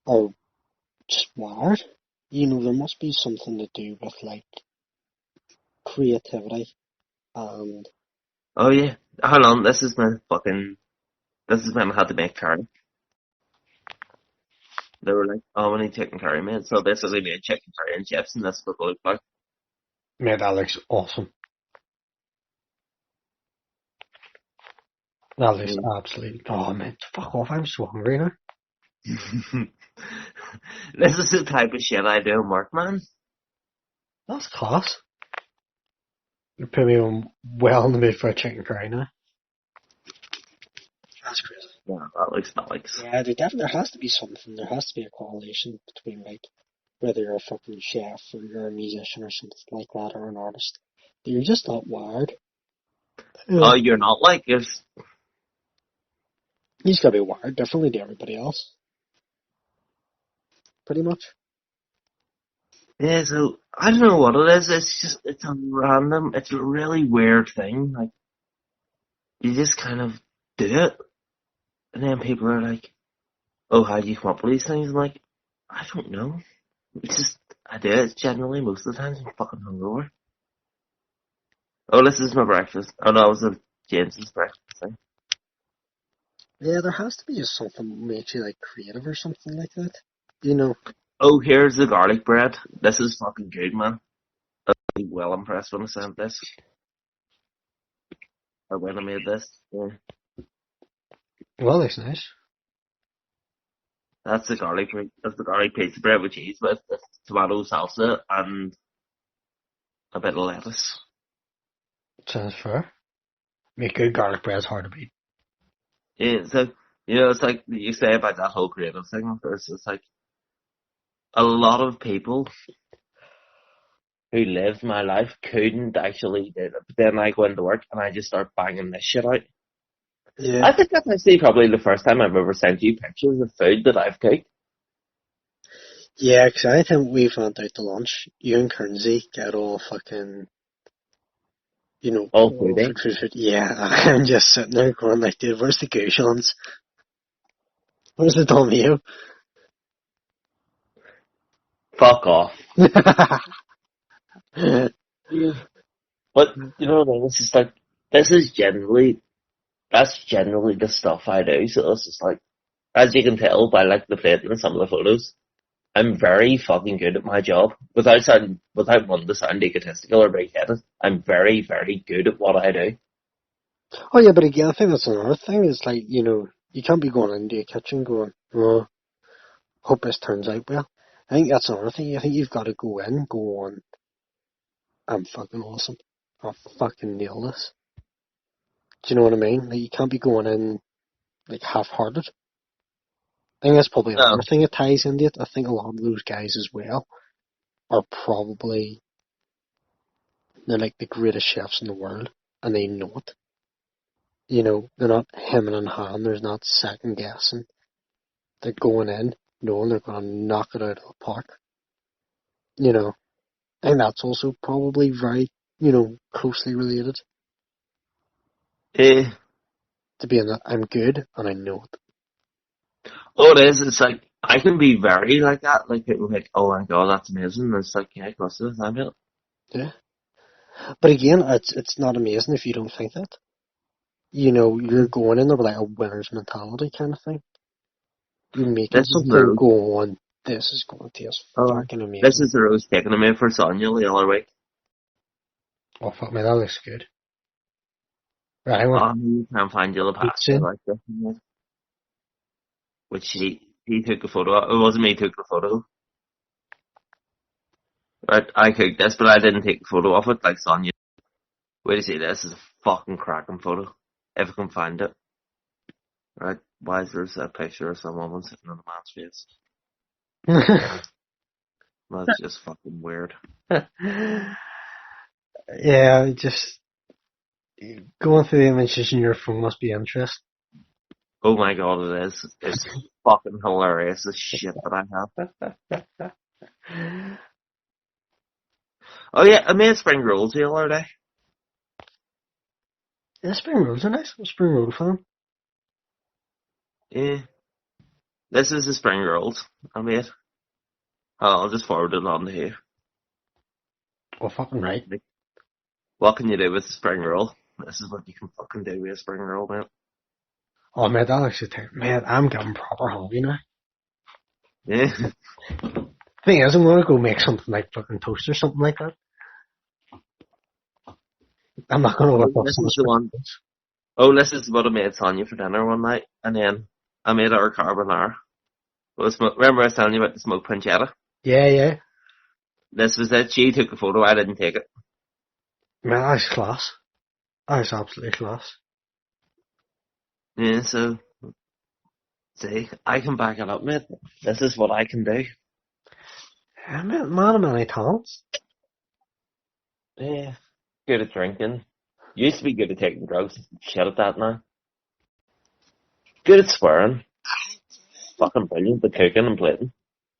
Speaker 1: are just wired. There must be something to do with like creativity and
Speaker 2: Oh yeah, hold on, this is when I had to make curry. They were like, oh, we need chicken curry, man. So basically made chicken curry and chips, and that's what it looked like.
Speaker 1: man, that looks awesome. That looks
Speaker 2: Mm.
Speaker 1: absolutely. Oh man, fuck off! I'm so hungry now.
Speaker 2: This is the type of shit I do in work, man.
Speaker 1: That's class. You put me on well in the mood for a chicken curry now. That's crazy.
Speaker 2: Yeah, that looks nice.
Speaker 1: Yeah, there has to be something. There has to be a correlation between like whether you're a fucking chef or you're a musician or something like that or an artist. You're just not wired.
Speaker 2: Oh,
Speaker 1: Yeah.
Speaker 2: you're not like it's
Speaker 1: You just gotta be wired differently to everybody else. Pretty much.
Speaker 2: yeah. So I don't know what it is. It's just it's a random. It's a really weird thing. Like you just kind of do it, and then people are like, "Oh, how do you come up with these things?" I'm like, I don't know. It's just I do it generally most of the times. I'm fucking hungover. Oh, this is my breakfast. Oh no, it was a James's breakfast thing.
Speaker 1: Yeah, there has to be just something that makes you like creative or something like that. You know.
Speaker 2: Oh, here's the garlic bread. This is fucking good, man. I'm well impressed when I sent this. Or when I made this. Yeah.
Speaker 1: Well, that's nice.
Speaker 2: That's the garlic bread. That's the garlic pizza bread with cheese with the tomato salsa and a bit of lettuce.
Speaker 1: Sounds fair. Make good garlic bread's hard to beat.
Speaker 2: Yeah, so you know, it's like you say about that whole creative thing. It's like a lot of people who lived my life couldn't actually do it. But then I go into work and I just start banging this shit out.
Speaker 1: Yeah.
Speaker 2: I think that's actually probably the first time I've ever sent you pictures of food that I've cooked.
Speaker 1: Yeah, 'cause anytime we've went out to lunch, you and Kernsey get all fucking,
Speaker 2: All
Speaker 1: all
Speaker 2: foodie.
Speaker 1: food. Yeah, I'm just sitting there going like, dude, where's the goujons? Where's the Domio?
Speaker 2: Fuck off. Yeah. But you know what I mean? It's just like this is generally that's generally the stuff I do. So it's just like as you can tell by like the plate and some of the photos, I'm very fucking good at my job. Without wanting to sound egotistical or big headed, I'm very, very good at what I do.
Speaker 1: Oh yeah, but again, I think that's another thing. Is like, you can't be going into a kitchen going, oh, hope this turns out well. I think that's another thing. I think you've got to go on, I'm fucking awesome. I'll fucking nail this. Do you know what I mean? Like, you can't be going in like half-hearted. I think that's probably another
Speaker 2: No.
Speaker 1: thing that ties into it. I think a lot of those guys as well are probably, they're like the greatest chefs in the world, and they know it. They're not hemming and hawing. There's not second guessing. They're going in knowing they're going to knock it out of the park. You know, and that's also probably very, closely related
Speaker 2: Eh,
Speaker 1: to being that I'm good and I know it.
Speaker 2: oh, it is. It's like I can be very like that. Like people are like, oh my god, that's amazing. And it's like, yeah, of course it is. I'm it.
Speaker 1: Yeah. But again, it's not amazing if you don't think that. You're going in there with like a winner's mentality kind of thing. You're making
Speaker 2: This is the
Speaker 1: something
Speaker 2: roast.
Speaker 1: going, this is going to taste
Speaker 2: Oh,
Speaker 1: fucking
Speaker 2: this
Speaker 1: amazing.
Speaker 2: is the roast chicken I made for Sonia the other week.
Speaker 1: Oh fuck me, that looks good. Right, I want
Speaker 2: You can't find you the
Speaker 1: eat
Speaker 2: pasta
Speaker 1: soon.
Speaker 2: like this, which he took a photo. Of. It wasn't me who took the photo. Right, I cooked this, but I didn't take a photo of it like Sonia. Wait to see this is a fucking cracking photo. If I can find it. Right, why is there a picture of some woman sitting on a man's face? That's just fucking weird.
Speaker 1: Yeah, just going through the images in your phone must be interesting.
Speaker 2: Oh my god, it is. It's fucking hilarious, the shit that I have. Oh yeah, I made spring rolls the other day.
Speaker 1: Yeah, spring rolls are nice. I'm a spring roll fan.
Speaker 2: Yeah, this is the spring rolls I made. I'll just forward it on to here.
Speaker 1: Oh, fucking right.
Speaker 2: Like, what can you do with a spring roll? This is what you can fucking do with a spring roll, man.
Speaker 1: Oh, man, that actually man, I'm getting proper hungry now.
Speaker 2: Yeah.
Speaker 1: Thing is, I'm gonna go make something like fucking toast or something like that. I'm not gonna
Speaker 2: Oh,
Speaker 1: whip up
Speaker 2: this
Speaker 1: some
Speaker 2: is the
Speaker 1: spring
Speaker 2: one.
Speaker 1: rolls.
Speaker 2: Oh, this is what I made Sonia for dinner one night, and then I made her carbonara. Remember I was telling you about the smoked pancetta?
Speaker 1: Yeah, yeah.
Speaker 2: This was it. She took a photo. I didn't take it.
Speaker 1: Man, that's class. That's absolutely class.
Speaker 2: Yeah, so see, I can back it up, mate. This is what I can do.
Speaker 1: I'm a man of many talents.
Speaker 2: Yeah. Good at drinking. Used to be good at taking drugs. Shit at that now. Good at swearing. Fucking brilliant at cooking and plating.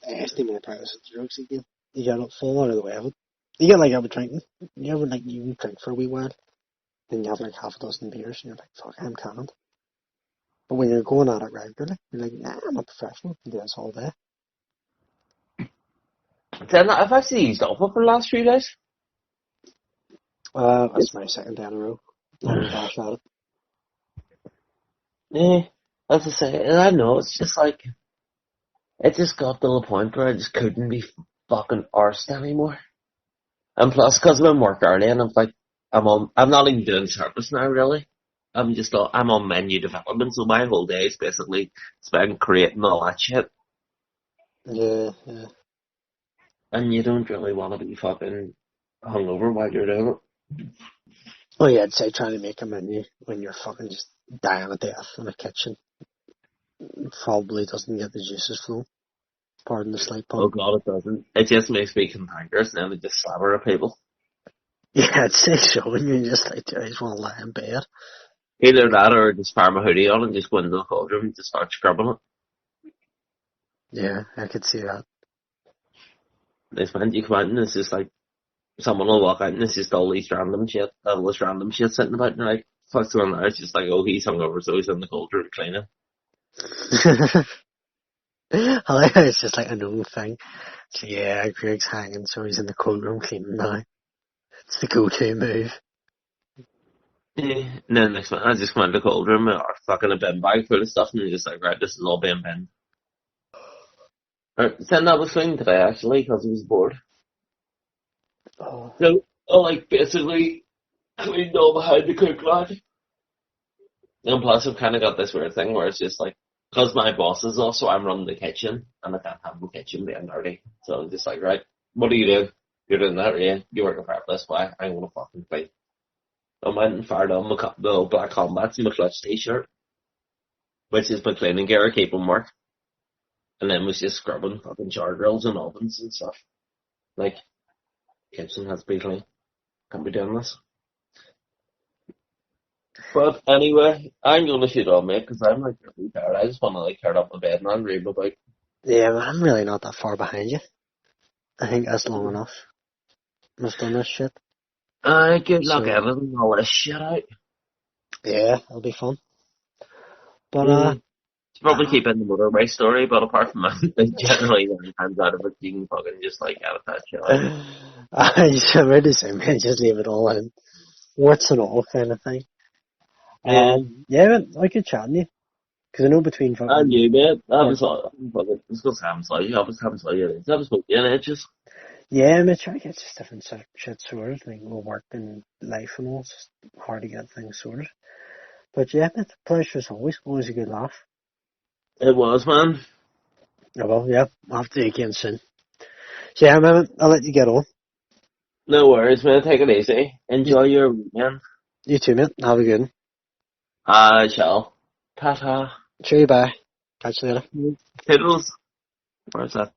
Speaker 1: I still more practice with drugs again. You gotta fall out of the way of it. You get like ever drinking. You ever like you drink for a wee while, then you have like half a dozen beers, and you're like, fuck, I'm canning. But when you're going at it regularly, you're like, nah, I'm a professional. I can do this all day.
Speaker 2: Then I've actually used off it for the last few days.
Speaker 1: That's my second day in a row. Having a bash at it.
Speaker 2: Yeah. As I say, and I know it's just like it just got to the point where I just couldn't be fucking arsed anymore. And plus, because I'm in work early, and I'm not even doing service now, really. I'm on menu development, so my whole day is basically spent creating all that shit.
Speaker 1: Yeah, yeah.
Speaker 2: And you don't really want to be fucking hungover while you're doing it.
Speaker 1: Oh yeah, I'd say trying to make a menu when you're fucking just dying of death in a kitchen probably doesn't get the juices flowing. Pardon the slight
Speaker 2: Oh
Speaker 1: pun.
Speaker 2: god, it doesn't. It just makes me cantankerous, and then I just slammer at people.
Speaker 1: Yeah, I'd say so. And you're just like, I just want to lie in bed.
Speaker 2: Either that or just fire my hoodie on and just go into the cold room and just start scrubbing it.
Speaker 1: Yeah, I could see that.
Speaker 2: It's when you come out and it's just like, someone will walk out and it's just all this random shit sitting about, and you're like, fuck's going on? It's just like, oh, he's hungover, so he's in the cold room cleaning.
Speaker 1: I like how it's just like a known thing. So yeah, Craig's hanging, so he's in the cold room cleaning now. It's the go-to move.
Speaker 2: Yeah. And then next minute, I just come into the cold room or fucking a bin bag full of stuff, and you're just like, right, this is all being binned. Right, send that was clean today, actually, because I was bored.
Speaker 1: Oh,
Speaker 2: So, I like basically cleaned all behind the cook lad. And plus, I've kind of got this weird thing where it's just like, because my boss is also, I'm running the kitchen, and I can't have the kitchen being dirty. So I'm just like, right, what are you doing? You're doing that, yeah? You're working for this, why? I'm gonna fucking clean. I went and fired on the black combats in my clutch t-shirt, which is my cleaning gear I keep on work. And then was just scrubbing fucking char grills and ovens and stuff. Like, kitchen has to be clean. Can't be doing this. But anyway, I'm gonna shoot on, mate, because I'm like really tired. I just wanna like curl up my bed and I'm reading about.
Speaker 1: yeah, man, I'm really not that far behind you. I think that's long enough. I've done this shit.
Speaker 2: Good luck
Speaker 1: So,
Speaker 2: editing all this shit out.
Speaker 1: yeah, it'll be fun. But,
Speaker 2: Mm. Probably
Speaker 1: nah.
Speaker 2: keep in the motorway story, but apart from that, like generally 9 times out of it, you can fucking just like edit that shit out.
Speaker 1: I just ready to say, man, just leave it all in. Warts and all kind of thing.
Speaker 2: Yeah.
Speaker 1: Yeah, man, I could chat to you. Because I know between
Speaker 2: And
Speaker 1: fucking
Speaker 2: you, mate. I
Speaker 1: work.
Speaker 2: was fucking, let's go Sam's like, I was Sam's like, I was spoken in ages.
Speaker 1: Yeah, I'm trying to get just different shit sorted. Like, with work and life and all. It's just hard to get things sorted. But yeah, man, pleasure as always. Always a good laugh.
Speaker 2: It was, man.
Speaker 1: Oh, well, yeah, I'll have to do it again soon. So yeah, man, I'll let you get on.
Speaker 2: No worries, man. Take it easy.
Speaker 1: You,
Speaker 2: Enjoy your weekend.
Speaker 1: you too, mate. Have a good one.
Speaker 2: I shall. Ta-ta.
Speaker 1: Cheerio, bye. Catch you later.
Speaker 2: Toodles. Where's that?